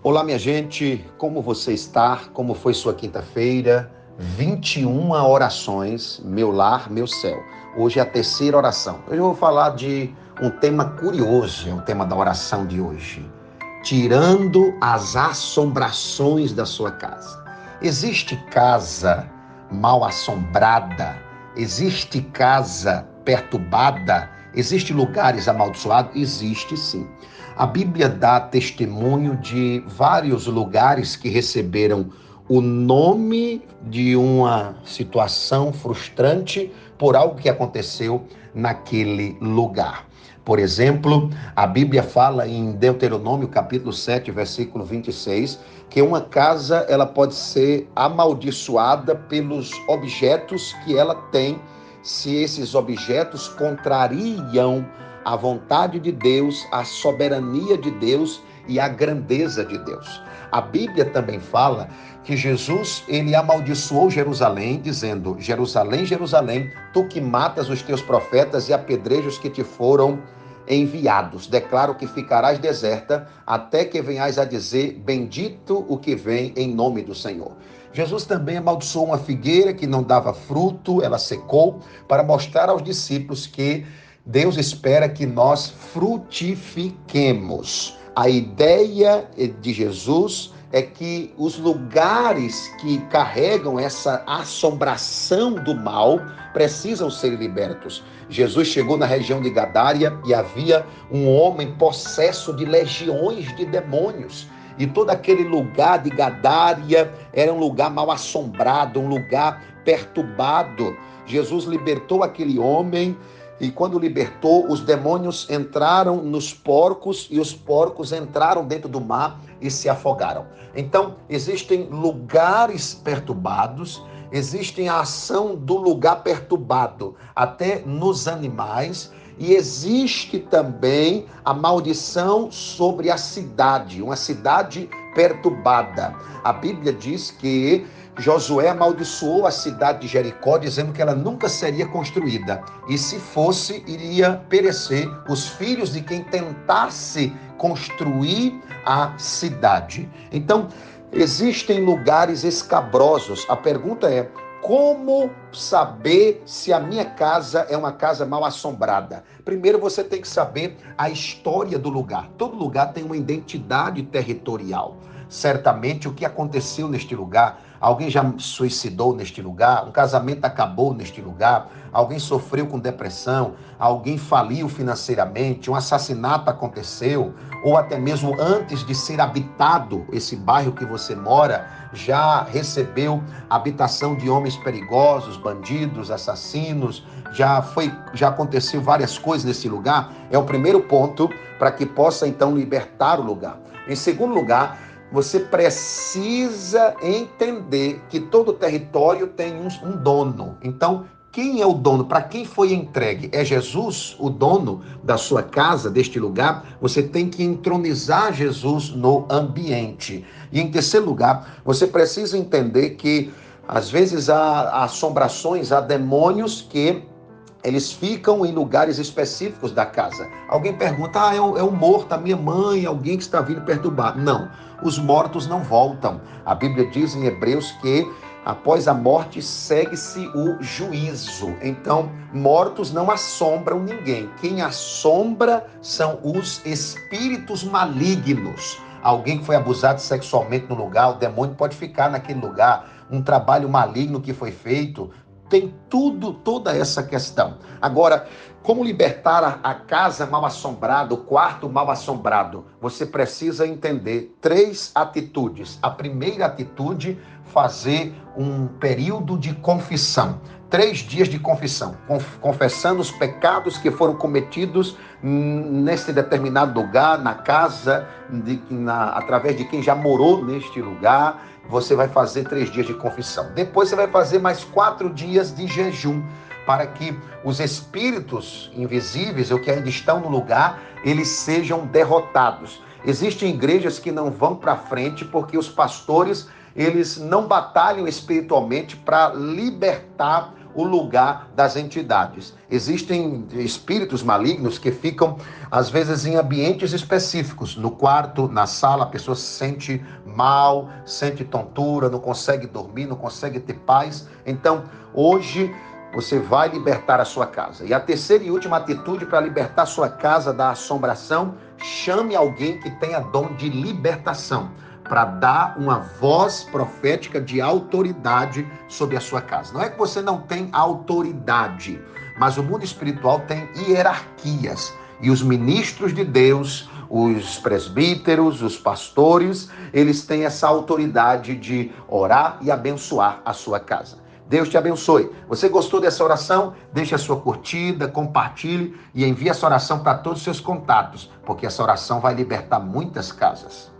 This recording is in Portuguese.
Olá, minha gente, como você está? Como foi sua quinta-feira? 21 orações, meu lar, meu céu. Hoje é a terceira oração. Hoje eu vou falar de um tema curioso, é o tema da oração de hoje. Tirando as assombrações da sua casa. Existe casa mal assombrada? Existe casa perturbada? Existe lugares amaldiçoados? Existe sim. A Bíblia dá testemunho de vários lugares que receberam o nome de uma situação frustrante por algo que aconteceu naquele lugar. Por exemplo, a Bíblia fala em Deuteronômio, capítulo 7, versículo 26, que uma casa ela pode ser amaldiçoada pelos objetos que ela tem, se esses objetos contrariam a vontade de Deus, a soberania de Deus e a grandeza de Deus. A Bíblia também fala que Jesus, ele amaldiçoou Jerusalém, dizendo: Jerusalém, Jerusalém, tu que matas os teus profetas e apedrejas que te foram enviados. Declaro que ficarás deserta até que venhais a dizer: bendito o que vem em nome do Senhor. Jesus também amaldiçoou uma figueira que não dava fruto, ela secou, para mostrar aos discípulos que Deus espera que nós frutifiquemos. A ideia de Jesus é que os lugares que carregam essa assombração do mal precisam ser libertos. Jesus chegou na região de Gadária e havia um homem possesso de legiões de demônios. E todo aquele lugar de Gadária era um lugar mal assombrado, um lugar perturbado. Jesus libertou aquele homem. E quando libertou, os demônios entraram nos porcos e os porcos entraram dentro do mar e se afogaram. Então, existem lugares perturbados, existe a ação do lugar perturbado, até nos animais, e existe também a maldição sobre a cidade, uma cidade perturbada. A Bíblia diz que Josué amaldiçoou a cidade de Jericó, dizendo que ela nunca seria construída. E se fosse, iria perecer os filhos de quem tentasse construir a cidade. Então, existem lugares escabrosos. A pergunta é: como saber se a minha casa é uma casa mal assombrada? Primeiro você tem que saber a história do lugar. Todo lugar tem uma identidade territorial. Certamente o que aconteceu neste lugar, alguém já suicidou neste lugar, um casamento acabou neste lugar, alguém sofreu com depressão, alguém faliu financeiramente, um assassinato aconteceu, ou até mesmo antes de ser habitado, esse bairro que você mora, já recebeu habitação de homens perigosos, bandidos, assassinos, já aconteceu várias coisas nesse lugar. É o primeiro ponto para que possa então libertar o lugar. Em segundo lugar, você precisa entender que todo território tem um dono. Então, quem é o dono? Para quem foi entregue? É Jesus, o dono da sua casa, deste lugar? Você tem que entronizar Jesus no ambiente. E em terceiro lugar, você precisa entender que às vezes há assombrações, há demônios que eles ficam em lugares específicos da casa. Alguém pergunta: é um morto, a minha mãe, alguém que está vindo perturbar. Não, os mortos não voltam. A Bíblia diz em Hebreus que após a morte segue-se o juízo. Então, mortos não assombram ninguém. Quem assombra são os espíritos malignos. Alguém que foi abusado sexualmente no lugar, o demônio pode ficar naquele lugar. Um trabalho maligno que foi feito, tem toda essa questão. Agora, como libertar a casa mal assombrada, o quarto mal assombrado? Você precisa entender 3 atitudes. A primeira atitude, fazer um período de confissão. 3 dias de confissão, confessando os pecados que foram cometidos nesse determinado lugar, na casa, através de quem já morou neste lugar. Você vai fazer 3 dias de confissão. Depois você vai fazer mais 4 dias de jejum, para que os espíritos invisíveis, ou que ainda estão no lugar, eles sejam derrotados. Existem igrejas que não vão para frente porque os pastores, eles não batalham espiritualmente para libertar o lugar das entidades. Existem espíritos malignos que ficam, às vezes, em ambientes específicos. No quarto, na sala, a pessoa se sente mal, sente tontura, não consegue dormir, não consegue ter paz. Então, hoje, você vai libertar a sua casa. E a terceira e última atitude para libertar a sua casa da assombração: chame alguém que tenha dom de libertação, para dar uma voz profética de autoridade sobre a sua casa. Não é que você não tem autoridade, mas o mundo espiritual tem hierarquias. E os ministros de Deus, os presbíteros, os pastores, eles têm essa autoridade de orar e abençoar a sua casa. Deus te abençoe. Você gostou dessa oração? Deixe a sua curtida, compartilhe e envie essa oração para todos os seus contatos, porque essa oração vai libertar muitas casas.